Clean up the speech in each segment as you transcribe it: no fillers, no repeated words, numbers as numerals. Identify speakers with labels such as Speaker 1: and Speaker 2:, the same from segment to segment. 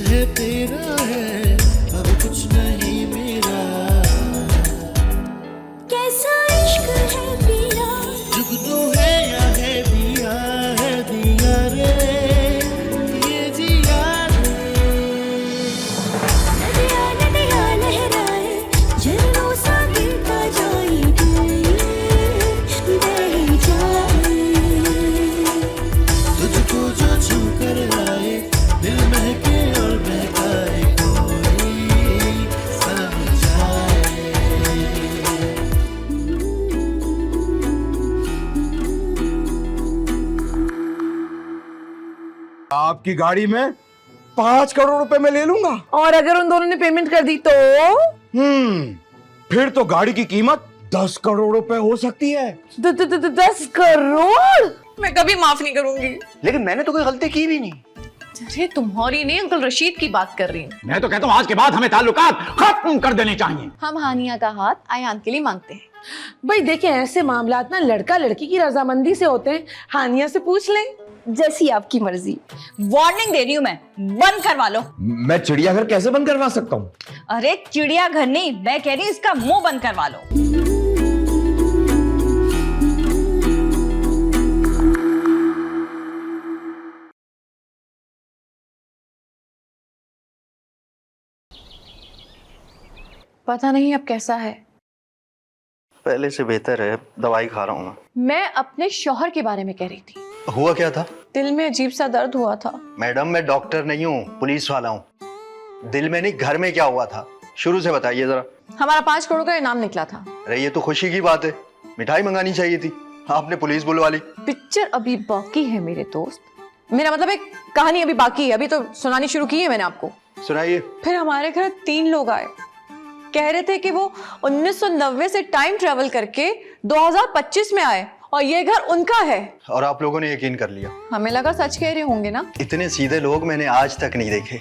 Speaker 1: है तेरा है, अब कुछ नहीं मेरा।
Speaker 2: कैसा इश्क है पिया,
Speaker 1: जुगनू है या है दिया रे, ये जिया रे।
Speaker 2: नदिया नदिया लहराए, झरनों सा गिरता जाए, बह जाए।
Speaker 1: तुझको जो छू कर आए, दिल महके और बहकाए, कोई समझाए।
Speaker 3: आपकी गाड़ी में 5 करोड़ रुपए मैं ले लूंगा।
Speaker 4: और अगर उन दोनों ने पेमेंट कर दी तो?
Speaker 3: फिर तो गाड़ी की कीमत 10 करोड़ रुपए हो सकती है।
Speaker 4: 10 करोड़? मैं कभी माफ नहीं करूंगी।
Speaker 5: लेकिन मैंने तो कोई गलती की भी नहीं।
Speaker 4: अरे तुम्हारी नहीं, अंकल रशीद की बात कर रही हूँ।
Speaker 6: मैं तो कहता हूँ आज के बाद हमें ताल्लुकात खत्म कर देने चाहिए।
Speaker 7: हम हानिया का हाथ आयान के लिए मांगते हैं।
Speaker 4: भाई देखिए, ऐसे मामलात ना लड़का लड़की की रजामंदी से होते हैं। हानिया से पूछ लें।
Speaker 7: जैसी आपकी मर्जी।
Speaker 8: वार्निंग दे रही हूँ मैं, बंद करवा लो।
Speaker 3: मैं चिड़ियाघर कैसे बंद करवा सकता हूँ?
Speaker 8: अरे चिड़ियाघर नहीं, मैं कह रही हूँ इसका मुंह बंद करवा लो।
Speaker 7: पता नहीं अब कैसा है।
Speaker 5: पहले से बेहतर है, दवाई खा रहा हूँ
Speaker 7: मैं अपने शौहर के बारे में कह रही थी।
Speaker 5: हुआ क्या था?
Speaker 7: दिल में अजीब सा दर्द हुआ था।
Speaker 5: मैडम मैं डॉक्टर नहीं हूँ, पुलिस वाला हूँ। दिल में नहीं, घर में क्या हुआ था शुरू से बताइए जरा।
Speaker 7: हमारा 5 करोड़ का इनाम निकला था।
Speaker 5: अरे ये तो खुशी की बात है, मिठाई मंगानी चाहिए थी, आपने पुलिस बुलवा ली।
Speaker 7: पिक्चर अभी बाकी है मेरे दोस्त। मेरा मतलब एक कहानी अभी बाकी है, अभी तो सुनानी शुरू की है मैंने आपको।
Speaker 5: सुनाइए।
Speaker 7: फिर हमारे घर 3 लोग आए, कह रहे थे कि वो 1990 से टाइम ट्रेवल करके 2025 में आए और ये घर उनका है।
Speaker 5: और आप लोगों ने यकीन कर लिया?
Speaker 7: हमें लगा सच कह रहे होंगे ना।
Speaker 5: इतने सीधे लोग मैंने आज तक नहीं देखे।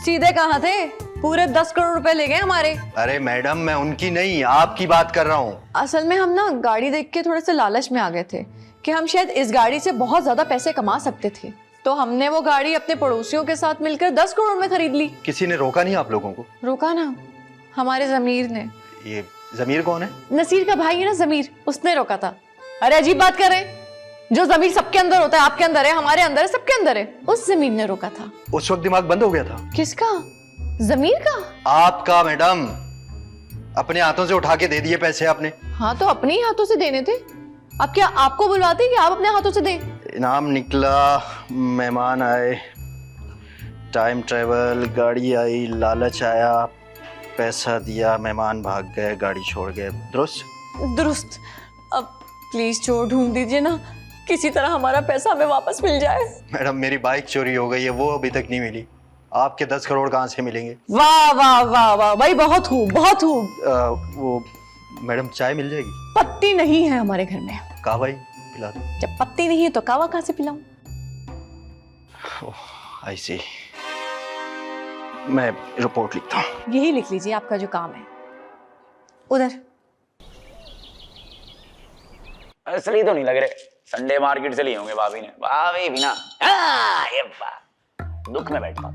Speaker 7: सीधे कहाँ थे, पूरे 10 करोड़ रुपए ले गए हमारे।
Speaker 5: अरे मैडम मैं उनकी नहीं आपकी बात कर रहा हूँ।
Speaker 7: असल में हम ना गाड़ी देख के थोड़े से लालच में आ गए थे कि हम शायद इस गाड़ी से बहुत ज्यादा पैसे कमा सकते थे, तो हमने वो गाड़ी अपने पड़ोसियों के साथ मिलकर 10 करोड़ में खरीद ली।
Speaker 5: किसी ने रोका नहीं आप लोगों को?
Speaker 7: रोका ना, हमारे जमीर ने।
Speaker 5: ये जमीर कौन है?
Speaker 7: नसीर का भाई है ना जमीर, उसने रोका था। अरे अजीब बात कर रहे हैं, जो जमीर सबके अंदर होता है, आपके अंदर है, हमारे अंदर है, सबके अंदर है। उस जमीर ने रोका था।
Speaker 5: उस वक्त दिमाग बंद हो गया था।
Speaker 7: किसका? जमीर का?
Speaker 5: आपका मैडम, अपने हाथों से उठा के दे दिए पैसे आपने।
Speaker 7: हाँ तो अपने ही हाथों से देने थे। अब क्या आपको बुलवाते कि आप अपने हाथों से दें?
Speaker 5: इनाम निकला, मेहमान आए, टाइम ट्रेवल, गाड़ी आई, लालच आया, पैसा दिया, मेहमान भाग गए, गाड़ी छोड़ गए।
Speaker 7: दुरुस्त। अब प्लीज चोर ढूंढ दीजिए ना, किसी तरह हमारा पैसा हमें वापस मिल जाए।
Speaker 5: मैडम मेरी बाइक चोरी हो गई है, वो अभी तक नहीं मिली। आपके 10 करोड़ कहाँ से मिलेंगे?
Speaker 4: वाह वाह वाह वाह भाई, बहुत खूब बहुत खूब।
Speaker 5: वो मैडम चाय मिल जाएगी?
Speaker 7: पत्ती नहीं है हमारे घर में।
Speaker 5: कहवा ही पिला दो।
Speaker 7: जब पत्ती नहीं है तो कहवा कहाँ से पिलाऊं?
Speaker 5: आई सी। मैं रिपोर्ट लिखता हूँ।
Speaker 7: यही लिख लीजिए आपका जो काम है। उधर।
Speaker 6: असली तो नहीं लग रहे, संडे मार्केट से लिए होंगे भाभी ने। भाभी भी ना, ये दुख में बैठा हूं।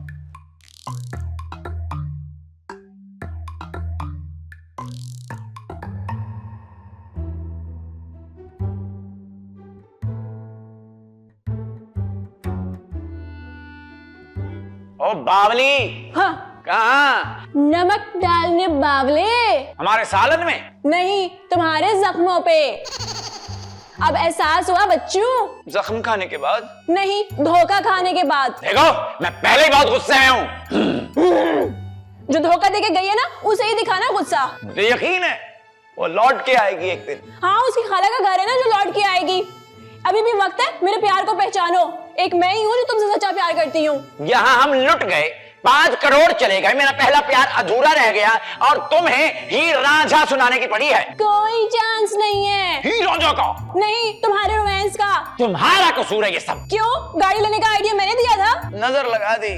Speaker 6: ओ बावली।
Speaker 7: हाँ।
Speaker 6: कहाँ?
Speaker 7: नमक डालने बावले।
Speaker 6: हमारे सालन में?
Speaker 7: नहीं, तुम्हारे जख्मों पे। अब एहसास हुआ बच्चों?
Speaker 6: जख्म खाने के बाद?
Speaker 7: नहीं, धोखा खाने के बाद।
Speaker 6: देखो मैं पहले ही बहुत गुस्से में हूँ।
Speaker 7: जो धोखा देके गई है ना, उसे ही दिखाना गुस्सा।
Speaker 6: मुझे यकीन है वो लौट के आएगी एक दिन।
Speaker 7: हाँ, उसकी खाला का घर है ना जो लौट के आएगी। अभी भी वक्त है, मेरे प्यार को पहचानो। एक मैं ही हूँ जो तुमसे सच्चा प्यार करती हूँ।
Speaker 6: यहाँ हम लुट गए, 5 करोड़ चले गए, मेरा पहला प्यार अधूरा रह गया और तुम्हें हीर रांझा सुनाने की पड़ी है।
Speaker 7: कोई चांस नहीं है।
Speaker 6: हीर रांझा का?
Speaker 7: नहीं, तुम्हारे रोमांस का।
Speaker 6: तुम्हारा कसूर है ये सब।
Speaker 7: क्यों? गाड़ी लेने का आइडिया मैंने दिया था।
Speaker 6: नजर लगा दी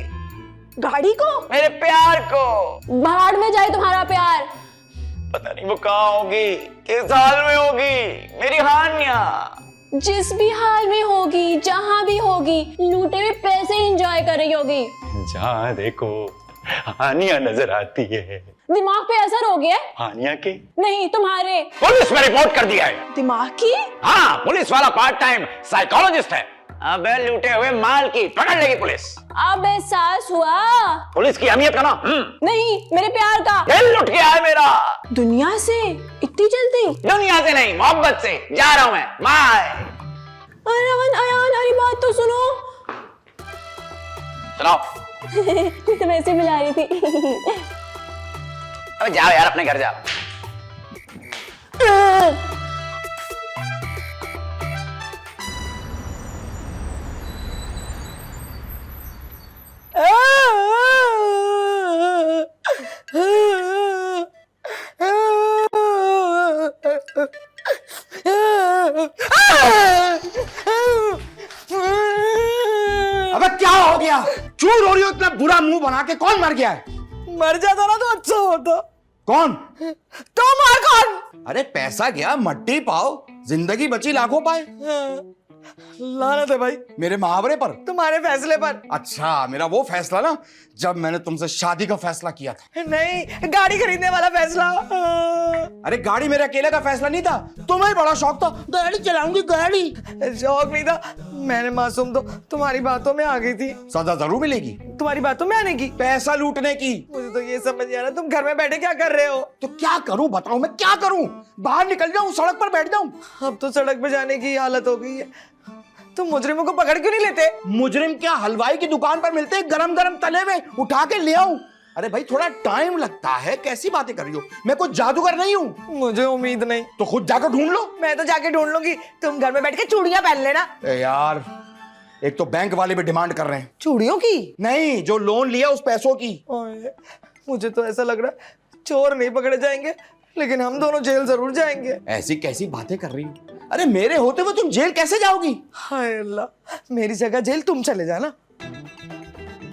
Speaker 7: गाड़ी को?
Speaker 6: मेरे प्यार को।
Speaker 7: भाड़ में जाए तुम्हारा प्यार।
Speaker 6: पता नहीं वो कहाँ होगी, किस हाल में होगी मेरी हानिया।
Speaker 7: जिस भी हाल में होगी, जहाँ भी होगी, लूटे हुए पैसे एंजॉय कर रही होगी।
Speaker 6: जहाँ देखो हानिया नजर आती है।
Speaker 7: दिमाग पे असर हो गया है?
Speaker 6: हानिया के
Speaker 7: नहीं, तुम्हारे।
Speaker 6: पुलिस में रिपोर्ट कर दिया है।
Speaker 7: दिमाग की?
Speaker 6: हाँ, पुलिस वाला पार्ट टाइम साइकोलॉजिस्ट है। अबे लूटे हुए माल की पकड़ लेगी पुलिस।
Speaker 7: अब एहसास हुआ
Speaker 6: पुलिस की अहमियत का ना।
Speaker 7: नहीं, मेरे प्यार का।
Speaker 6: दिल लुट गया है मेरा।
Speaker 7: दुनिया से इतनी जल्दी?
Speaker 6: दुनिया से नहीं, मोहब्बत से जा रहा हूं मैं। बाय।
Speaker 7: अयान, अयान, हमारी बात तो सुनो।
Speaker 6: सुनाओ।
Speaker 7: तो वैसे मिला रही थी।
Speaker 6: अबे जाओ यार, अपने घर जाओ।
Speaker 3: अबे क्या हो गया? क्यों रो रही हो? इतना बुरा मुंह बना के कौन मर गया है?
Speaker 4: मर जाता ना तो अच्छा होता।
Speaker 3: कौन?
Speaker 4: तो मार कौन?
Speaker 3: अरे पैसा गया, मट्टी पाओ, जिंदगी बची लाखों पाए।
Speaker 4: लानत है भाई
Speaker 3: मेरे मुहावरे पर,
Speaker 4: तुम्हारे फैसले पर।
Speaker 3: अच्छा, मेरा वो फैसला ना जब मैंने तुमसे शादी का फैसला किया था।
Speaker 4: नहीं, गाड़ी खरीदने वाला फैसला।
Speaker 3: अरे गाड़ी मेरे अकेले का फैसला नहीं था, तुम्हें बड़ा शौक था, गाड़ी चलाऊंगी गाड़ी।
Speaker 4: शौक नहीं था, मैंने मासूम तो तुम्हारी बातों में आ गई थी।
Speaker 3: सजा जरूर मिलेगी
Speaker 4: तुम्हारी बातों में आने की,
Speaker 3: पैसा लूटने की।
Speaker 4: मुझे तो ये समझ नहीं आ रहा तुम घर में बैठे क्या कर रहे हो।
Speaker 3: तो क्या करूं बताओ, मैं क्या करूं? बाहर निकल जाऊं, सड़क पर बैठ जाऊं?
Speaker 4: अब तो सड़क पे जाने की हालत हो गई है। तुम मुजरिमों को पकड़ क्यों नहीं लेते?
Speaker 3: मुजरिम क्या हलवाई की दुकान पर मिलते हैं, गरम गरम तले हुए, उठा के ले आऊं? अरे भाई थोड़ा टाइम लगता है, कैसी बातें कर रही हो? मैं कोई जादूगर नहीं हूं।
Speaker 4: मुझे उम्मीद नहीं।
Speaker 3: तो खुद जाकर ढूंढ लो।
Speaker 4: मैं तो जाके ढूंढ लूंगी, तुम घर में बैठ के चूड़ियां पहन लेना।
Speaker 3: ए यार, एक तो बैंक वाले भी डिमांड कर रहे हैं।
Speaker 4: चूड़ियों की
Speaker 3: नहीं, जो लोन लिया उस पैसों की।
Speaker 4: ओए, मुझे तो ऐसा लग रहा है चोर नहीं पकड़े जाएंगे, लेकिन हम दोनों जेल जरूर जाएंगे।
Speaker 3: ऐसी कैसी बातें कर रही हो? अरे मेरे होते हुए तुम जेल कैसे जाओगी?
Speaker 4: हाय अल्लाह, मेरी जगह जेल तुम चले जाना।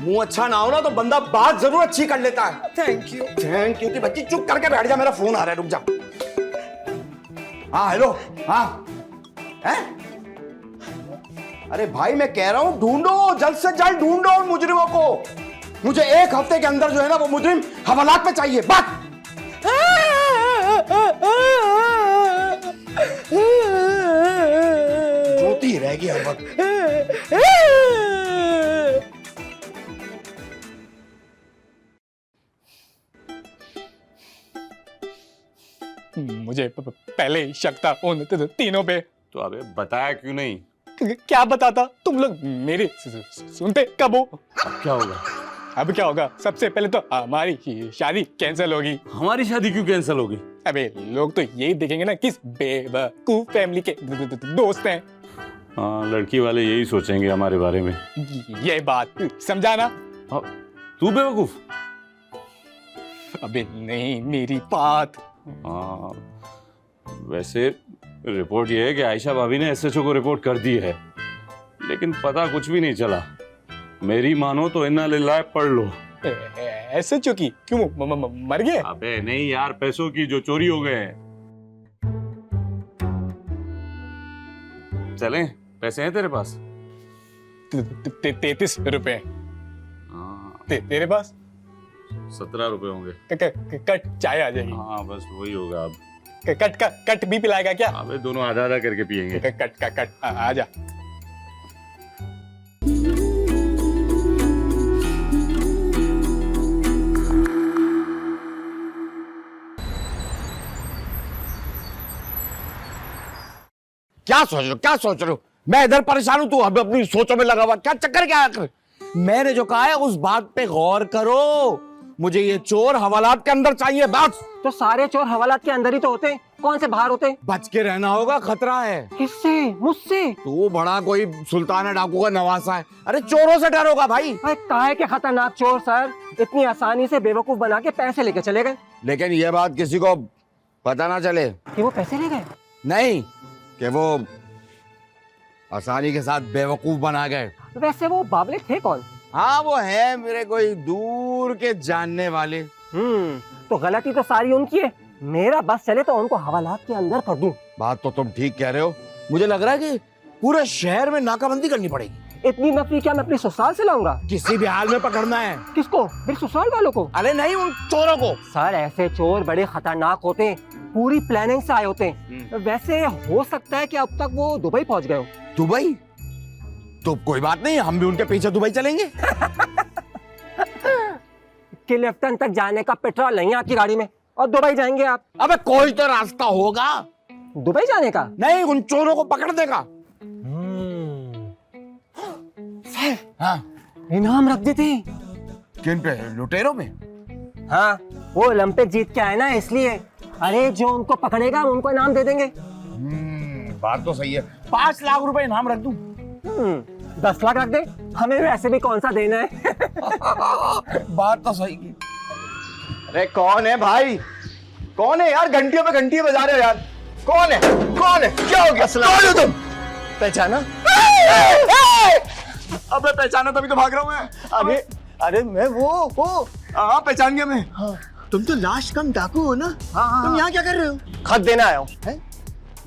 Speaker 3: मुंह अच्छा ना हो ना तो बंदा बात जरूर अच्छी कर लेता है।
Speaker 4: Thank you.
Speaker 3: थैंक यू की बच्ची, चुप करके बैठ जा, मेरा फोन आ रहा है, रुक जा। हाँ हेलो, हाँ है? अरे भाई मैं कह रहा हूं ढूंढो, जल्द से जल्द ढूंढो उन मुजरिमों को। मुझे 1 हफ्ते के अंदर जो है ना वो मुजरिम हवालात पे चाहिए, बात। रोती रहेगी हर वक्त।
Speaker 9: मुझे पहले ही शक था उन तीनों पे।
Speaker 10: तो अबे बताया क्यों नहीं?
Speaker 9: क्या बताता, तुम लोग मेरी सुनते कब हो?
Speaker 10: अब क्या होगा?
Speaker 9: अब क्या होगा? सबसे पहले तो हमारी शादी कैंसिल होगी।
Speaker 10: हमारी शादी क्यों कैंसिल होगी?
Speaker 9: अबे लोग तो यही देखेंगे ना किस बेवकूफ फैमिली के दोस्त हैं।
Speaker 10: हाँ, लड़की वाले यही सोचेंगे हमारे बारे में।
Speaker 9: ये बात समझाना।
Speaker 10: हाँ, तू बेवकूफ?
Speaker 9: अबे नहीं, मेरी बात।
Speaker 10: हाँ, वैसे रिपोर्ट ये है कि आयशा भाभी ने एसएचओ को रिपोर्ट कर दी है, लेकिन पता कुछ भी नहीं चला। मेरी मानो तो इन्ना लिल्लाह पढ़ लो।
Speaker 9: एसएचओ की क्यों, मर गए?
Speaker 10: अबे नहीं यार, पैसों की जो चोरी हो गए हैं। चलें, पैसे हैं तेरे पास?
Speaker 9: 33 रुपए।
Speaker 10: हाँ,
Speaker 9: तेरे पास?
Speaker 10: 17 रुपए होंगे।
Speaker 9: कट चाय आ जाएगी।
Speaker 10: हाँ बस वही होगा अब।
Speaker 9: कट भी पिलाएगा क्या?
Speaker 10: अबे दोनों आधा आधा करके पियेंगे।
Speaker 9: कट आ जा।
Speaker 3: क्या सोच रहे हो? मैं इधर परेशान हूं, तू अब अपनी सोचों में लगा हुआ, क्या चक्कर क्या है? मैंने जो कहा है उस बात पे गौर करो। मुझे ये चोर हवालात के अंदर चाहिए, बस।
Speaker 11: तो सारे चोर हवालात के अंदर ही तो होते हैं, कौन से बाहर होते हैं?
Speaker 3: बच के रहना होगा, खतरा है।
Speaker 11: किससे? मुझसे?
Speaker 3: तू बड़ा कोई सुल्तान है, डाकू का नवासा है। अरे चोरों से डर होगा भाई।
Speaker 11: अरे काहे के खतरनाक चोर सर, इतनी आसानी से बेवकूफ बना के पैसे लेके चले गए।
Speaker 3: लेकिन ये बात किसी को पता ना चले
Speaker 11: कि वो पैसे ले गए।
Speaker 3: नहीं, कि वो आसानी के साथ बेवकूफ बना गए।
Speaker 11: वैसे वो बाबले थे कौन?
Speaker 3: हाँ, वो है मेरे कोई दूर के जानने वाले।
Speaker 11: तो गलती तो सारी उनकी है। मेरा बस चले तो उनको हवालात के अंदर कर दूं।
Speaker 3: बात तो तुम ठीक कह रहे हो। मुझे लग रहा है कि पूरे शहर में नाकाबंदी करनी पड़ेगी।
Speaker 11: इतनी नफरी क्या मैं अपनी ससुराल से लाऊंगा?
Speaker 3: किसी भी हाल में पकड़ना है।
Speaker 11: किसको? मेरे ससुराल वालों को?
Speaker 3: अरे नहीं, उन चोरों को।
Speaker 11: सर ऐसे चोर बड़े खतरनाक होते हैं, पूरी प्लानिंग से आए होते हैं। वैसे हो सकता है कि अब तक वो दुबई पहुंच गए हो।
Speaker 3: दुबई? तो कोई बात नहीं, हम भी उनके पीछे दुबई चलेंगे।
Speaker 11: क्लिफ्टन तक जाने का पेट्रोल नहीं है आपकी गाड़ी में और दुबई जाएंगे आप?
Speaker 3: अबे कोई तो रास्ता होगा
Speaker 11: दुबई जाने का।
Speaker 3: नहीं, उन चोरों को पकड़ने का। हाँ,
Speaker 11: इनाम रख देते हैं।
Speaker 3: किन पे? लुटेरों पे?
Speaker 11: हाँ, वो ओलंपिक जीत के आए ना इसलिए। अरे जो उनको पकड़ेगा उनको इनाम दे देंगे।
Speaker 3: बात तो सही है। 5 लाख रुपए इनाम रख दूं?
Speaker 11: 10 लाख रख दे, हमें वैसे भी कौन सा देना है।
Speaker 3: बात तो सही की।
Speaker 5: अरे कौन है भाई? कौन है यार? घंटियों पे घंटियां बजा रहे हो यार। कौन है? कौन है? क्या हो गया? कौन हो तुम? पहचाना?
Speaker 3: अबे पहचाना तभी तो भाग रहा हूँ मैं।
Speaker 5: अरे मैं वो
Speaker 3: हाँ, पहचान गया मैं।
Speaker 5: तुम तो लाश कम डाकू हो ना? तुम यहाँ क्या कर रहे हो? खत देना आया हूँ।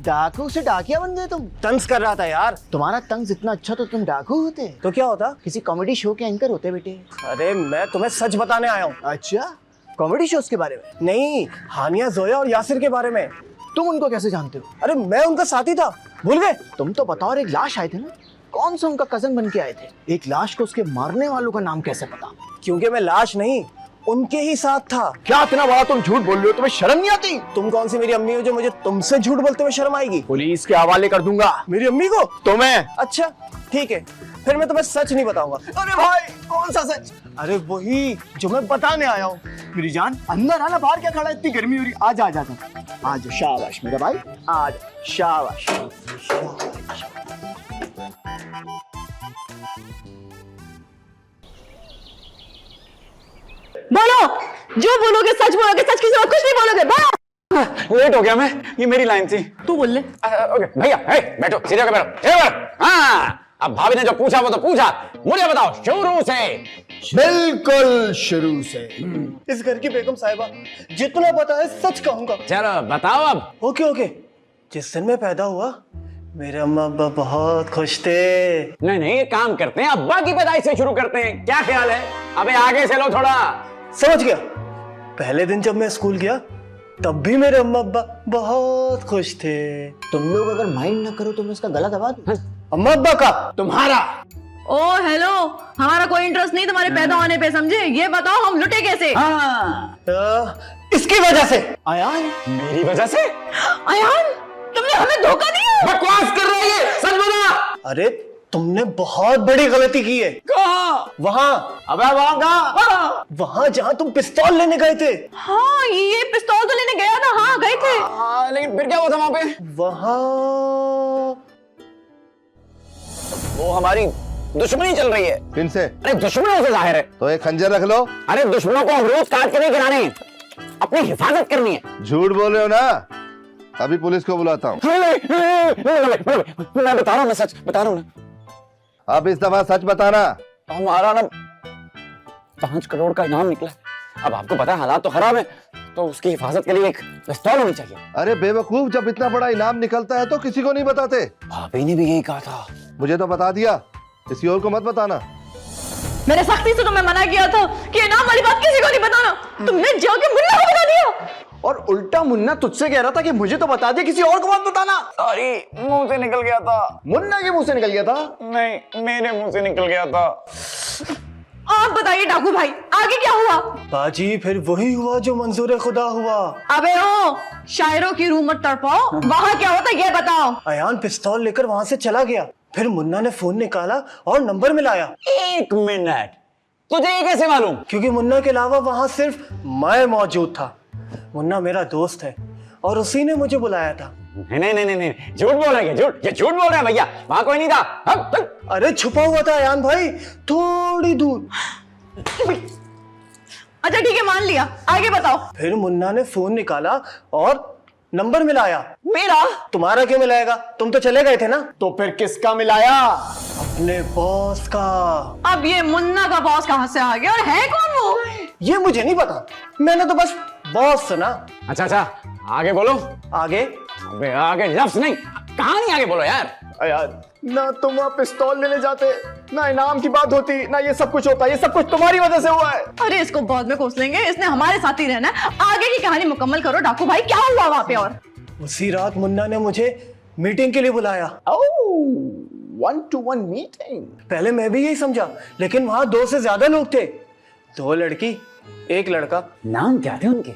Speaker 5: डाकू से डाकिया बन गए तुम? तंज कर रहा था यार। तुम्हारा तंज इतना अच्छा तो तुम डाकू होते तो क्या होता? किसी कॉमेडी शो के एंकर होते बेटे। अरे मैं तुम्हें सच बताने आया हूँ। अच्छा, कॉमेडी शोज के बारे में? नहीं, हानिया, जोया और यासिर के बारे में। तुम उनको कैसे जानते हो? अरे मैं उनका साथी था, भूल गए? तुम तो बताओ, एक लाश आए थे ना, कौन सा उनका कजन बन के आए थे? एक लाश को उसके मारने वालों का नाम कैसे पता? क्योंकि मैं लाश नहीं, उनके ही साथ था। क्या इतना बड़ा तुम झूठ बोल रहे हो? तुम्हें शर्म नहीं आती? तुम कौन सी मेरी अम्मी हो जो मुझे तुमसे झूठ बोलते हुए शर्म आएगी? पुलिस के हवाले कर दूंगा। मेरी अम्मी को? तुम्हें? अच्छा ठीक है, फिर मैं तुम्हें सच नहीं बताऊंगा। अरे भाई, कौन सा सच? अरे वही जो मैं बताने आया हूँ। मेरी जान, अंदर आना, बाहर क्या खड़ा है? इतनी गर्मी हो रही। आज आ जाता, आज शाबाश मेरा भाई, आज शाबाश।
Speaker 7: बोलो, जो बोलोगे सच बोलोगे, सच किसी और कुछ नहीं बोलोगे। बोलो।
Speaker 6: लेट हो गया मैं, ये मेरी लाइन थी।
Speaker 7: तू बोल ले।
Speaker 6: ओके भैया, बैठो, सीधे होकर बैठो। हाँ, अब भाभी ने जो पूछा वो तो पूछा, मुझे बताओ शुरू से।
Speaker 5: बिल्कुल शुरू से। इस घर की बेगम साहिबा, जितना पता है सच कहूंगा।
Speaker 6: चलो बताओ अब।
Speaker 5: ओके, जिस दिन मैं पैदा हुआ मेरे अम्मा अब्बा बहुत खुश थे।
Speaker 6: नहीं, एक काम करते हैं, अब्बा की पैदाइश से शुरू करते हैं, क्या ख्याल है? अबे आगे से लो थोड़ा।
Speaker 5: समझ गया। पहले दिन जब मैं स्कूल गया तब भी मेरे अम्मा अब्बा बहुत खुश थे। तुम लोग अगर माइंड ना करो तो मैं इसका गला दबा दूं। अम्मा अब्बा का? तुम्हारा?
Speaker 7: ओ हेलो, हमारा कोई इंटरेस्ट नहीं तुम्हारे पैदा होने पे, समझे? ये बताओ हम लुटे कैसे?
Speaker 5: इसकी वजह से। आयान?
Speaker 6: मेरी वजह से?
Speaker 7: अयान, तुमने हमें धोखा दिया।
Speaker 6: बकवास कर रही है, सच बता।
Speaker 5: अरे तुमने बहुत बड़ी गलती की है।
Speaker 6: कहाँ?
Speaker 5: वहाँ। अबे वहाँ कहाँ? वहाँ जहाँ तुम पिस्तौल लेने गए थे।
Speaker 7: हाँ, ये पिस्तौल तो लेने गया था। हाँ, गए थे।
Speaker 6: लेकिन फिर क्या हुआ था वहाँ पे?
Speaker 5: वहाँ
Speaker 6: वो हमारी दुश्मनी चल रही है।
Speaker 10: किनसे?
Speaker 6: अरे दुश्मनों से जाहिर है।
Speaker 10: तो एक खंजर रख लो।
Speaker 6: अरे दुश्मनों को हम रोज काट के नहीं गिराने, अपनी हिफाजत करनी है।
Speaker 10: झूठ बोल रहे हो ना? अभी पुलिस को बुलाता हूँ।
Speaker 6: मैं बता रहा हूँ, मैं सच बता रहा हूँ ना।
Speaker 10: अब इस दफा सच बताना।
Speaker 6: हमारा ना 5 करोड़ का इनाम निकला। अब आपको पता है हालात तो खराब है, तो उसकी हिफाजत के लिए एक पिस्तौल होनी चाहिए।
Speaker 10: अरे बेवकूफ, जब इतना बड़ा इनाम निकलता है तो किसी को नहीं बताते।
Speaker 6: भाभी ने भी यही कहा था।
Speaker 10: मुझे तो बता दिया, किसी और को मत बताना।
Speaker 7: मैंने सख्ती से तुम्हें मना किया था कि इनाम वाली बात किसी को नहीं बताना। तुमने जाके मुन्ना को बता दिया।
Speaker 5: और उल्टा मुन्ना तुझसे कह रहा था कि मुझे तो बता दे, किसी और को मत बताना।
Speaker 6: सॉरी, मुंह से निकल गया था।
Speaker 5: मुन्ना के मुंह से निकल गया था?
Speaker 6: नहीं, मेरे मुंह से निकल गया था।
Speaker 7: आप बताइए डाकू भाई, आगे क्या हुआ?
Speaker 5: बाजी फिर वही हुआ जो मंजूर खुदा हुआ।
Speaker 7: अबे ओ, शायरों की रूह मत तड़पाओ। वहाँ क्या होता ये बताओ।
Speaker 5: अयान पिस्तौल लेकर वहाँ से चला गया, फिर मुन्ना ने फोन निकाला और नंबर मिलाया।
Speaker 6: 1 मिनट, तुझे ये कैसे मालूम?
Speaker 5: क्योंकि मुन्ना के अलावा वहाँ सिर्फ मैं मौजूद था। मुन्ना मेरा दोस्त है और उसी ने मुझे बुलाया था।
Speaker 6: नहीं, झूठ बोल रहे हैं, ये झूठ बोल रहे हैं भैया, वहाँ कोई नहीं था।
Speaker 5: अरे छुपा हुआ था अयान भाई, थोड़ी दूर।
Speaker 7: अच्छा ठीक है, मान लिया, आगे बताओ।
Speaker 5: फिर मुन्ना ने फोन निकाला और नंबर मिलाया।
Speaker 7: मेरा?
Speaker 5: तुम्हारा क्यों मिलाएगा? तुम तो चले गए थे ना। तो फिर किसका मिलाया? अपने बॉस का।
Speaker 7: अब ये मुन्ना का बॉस कहाँ से आ गया और है कौन वो?
Speaker 5: ये मुझे नहीं पता, मैंने तो बस बॉस सुना।
Speaker 6: अच्छा, आगे बोलो।
Speaker 5: आगे?
Speaker 6: अबे आगे लफ्ज नहीं, कहानी आगे बोलो यार।
Speaker 5: ना तुम वहाँ पिस्तौल लेने जाते, ना इनाम की बात होती, ना ये सब कुछ होता। ये सब कुछ तुम्हारी वजह से हुआ है।
Speaker 7: अरे इसको बाद में कोस लेंगे, इसने हमारे साथ ही रहना है। आगे की कहानी मुकम्मल करो डाकू भाई, क्या हुआ वहाँ पे? और
Speaker 5: उसी रात मुन्ना ने मुझे मीटिंग के लिए बुलाया। 1-to-1 meeting. पहले मैं भी यही समझा, लेकिन वहाँ 2 से ज्यादा लोग थे। 2 लड़की 1 लड़का।
Speaker 6: नाम क्या थे उनके?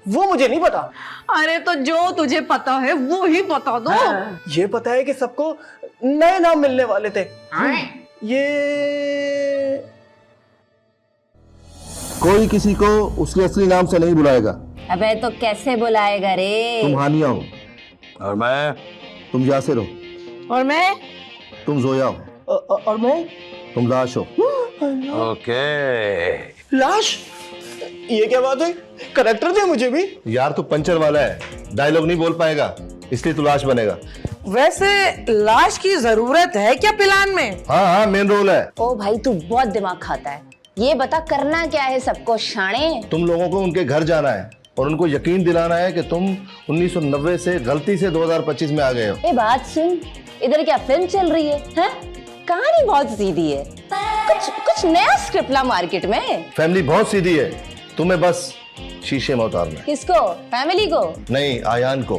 Speaker 5: वो मुझे नहीं पता।
Speaker 7: अरे तो जो तुझे पता है वो ही बता दो।
Speaker 5: ये पता है कि सबको नए नाम मिलने वाले थे। ये
Speaker 12: कोई किसी को उसके असली नाम से नहीं बुलाएगा।
Speaker 8: अबे तो कैसे बुलाएगा रे?
Speaker 12: तुम हानिया हो
Speaker 3: और मैं?
Speaker 12: तुम यासिर हो।
Speaker 4: और मैं?
Speaker 12: तुम जोया हो।
Speaker 5: और मैं?
Speaker 12: तुम लाश हो।
Speaker 3: ओके।
Speaker 5: लाश? ये क्या बात हुई? करेक्टर दे मुझे भी।
Speaker 12: यार तू पंचर वाला है, डायलॉग नहीं बोल पाएगा, इसलिए तू लाश बनेगा।
Speaker 4: वैसे लाश की जरूरत है क्या प्लान में?
Speaker 12: हाँ मेन रोल है।
Speaker 8: ओ भाई तू बहुत दिमाग खाता है। ये बता करना क्या है सबको शाणे?
Speaker 12: तुम लोगों को उनके घर जाना है और उनको यकीन दिलाना है कि तुम 1990 से गलती से 2025 में आ गए हो।
Speaker 8: ये बात सुन, इधर क्या फिल्म चल रही है? हैं? कहानी बहुत सीधी है, कुछ नया स्क्रिप्ट ला मार्केट में।
Speaker 12: फैमिली बहुत सीधी है, तुम्हें बस शीशे में उतारना है।
Speaker 8: किसको? फैमिली को?
Speaker 12: नहीं, आयान को।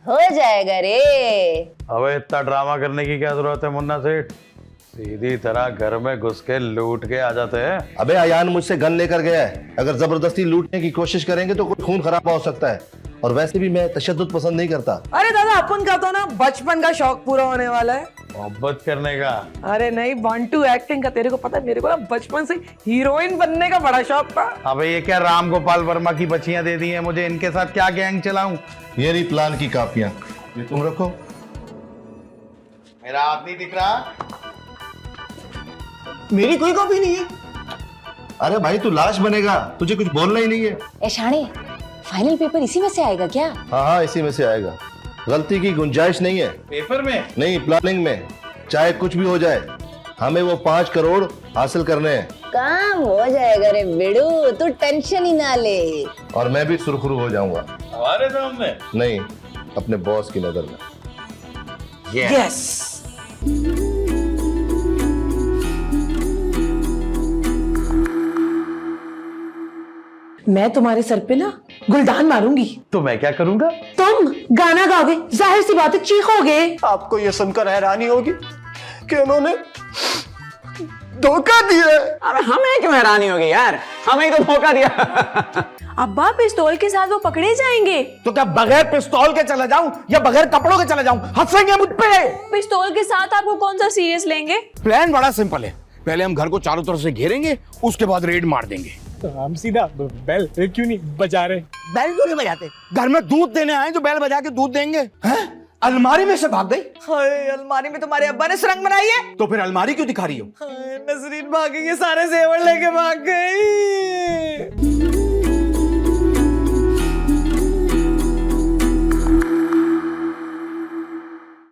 Speaker 8: हो जाएगा रे।
Speaker 13: अबे इतना ड्रामा करने की क्या जरूरत है मुन्ना सेठ? सीधी तरह घर में घुस के लूट के आ जाते हैं।
Speaker 12: अबे आयान मुझसे गन लेकर गया है, अगर जबरदस्ती लूटने की कोशिश करेंगे तो कोई खून खराबा हो सकता है, और वैसे भी मैं तशद्दुद पसंद नहीं करता।
Speaker 4: अरे दादा अपन का तो ना बचपन का शौक पूरा होने वाला है।
Speaker 13: मोहब्बत करने का?
Speaker 4: अरे नहीं, 1-2 एक्टिंग का। तेरे को पता है मेरे को ना बचपन से हीरोइन बनने का बड़ा शौक था।
Speaker 13: अबे ये क्या राम गोपाल वर्मा की बच्चियां दे दी हैं मुझे, इनके साथ क्या गैंग चलाऊं?
Speaker 12: ये रही प्लान की कापियां, ये तुम रखो।
Speaker 13: मेरा हाथ नहीं दिख रहा?
Speaker 5: मेरी कोई कॉपी नहीं है।
Speaker 12: अरे भाई तू लाश बनेगा, तुझे कुछ बोलना ही नहीं है।
Speaker 8: ए शाणे, फाइनल पेपर इसी में से आएगा क्या?
Speaker 12: हाँ इसी में से आएगा, गलती की गुंजाइश नहीं है।
Speaker 13: पेपर में?
Speaker 12: नहीं, प्लानिंग में। चाहे कुछ भी हो जाए, हमें वो 5 करोड़ हासिल करने हैं।
Speaker 8: काम हो जाएगा रे बेड़ू, तू टेंशन ही ना ले।
Speaker 12: और मैं भी सुरखरू हो जाऊंगा।
Speaker 13: हमारे सामने?
Speaker 12: नहीं, अपने बॉस की नजर में।
Speaker 4: यस। मैं तुम्हारे सर पे ना गुलदान मारूंगी।
Speaker 13: तो मैं क्या करूंगा?
Speaker 4: तुम गाना गाओगे, जाहिर सी बात है चीखोगे।
Speaker 5: आपको ये सुनकर हैरानी होगी कि उन्होंने धोखा दिया।
Speaker 6: अबे हमें क्यों हैरानी होगी यार, हमें ही तो धोखा दिया।
Speaker 7: अब्बा पिस्तौल के साथ वो पकड़े जाएंगे।
Speaker 3: तो क्या बगैर पिस्तौल के चला जाऊं या बगैर कपड़ों के चला जाऊं? हंसेंगे मुझ पे।
Speaker 7: पिस्तौल के साथ आपको कौन सा सीरियस लेंगे?
Speaker 3: प्लान बड़ा सिंपल है, पहले हम घर को चारों तरफ से घेरेंगे, उसके बाद रेड मार देंगे।
Speaker 9: तो हम सीधा बेल क्यों नहीं बजा रहे?
Speaker 3: बैल क्यों नहीं बजाते? घर में दूध देने आए जो बैल बजा के दूध देंगे? हैं? अलमारी में से भाग गई?
Speaker 4: हाय, अलमारी में तुम्हारे अब्बा ने सुरंग बनाई है।
Speaker 3: तो फिर अलमारी क्यों दिखा रही हो?
Speaker 4: नजरीन भागेंगे, सारे जेवर लेके भाग गई।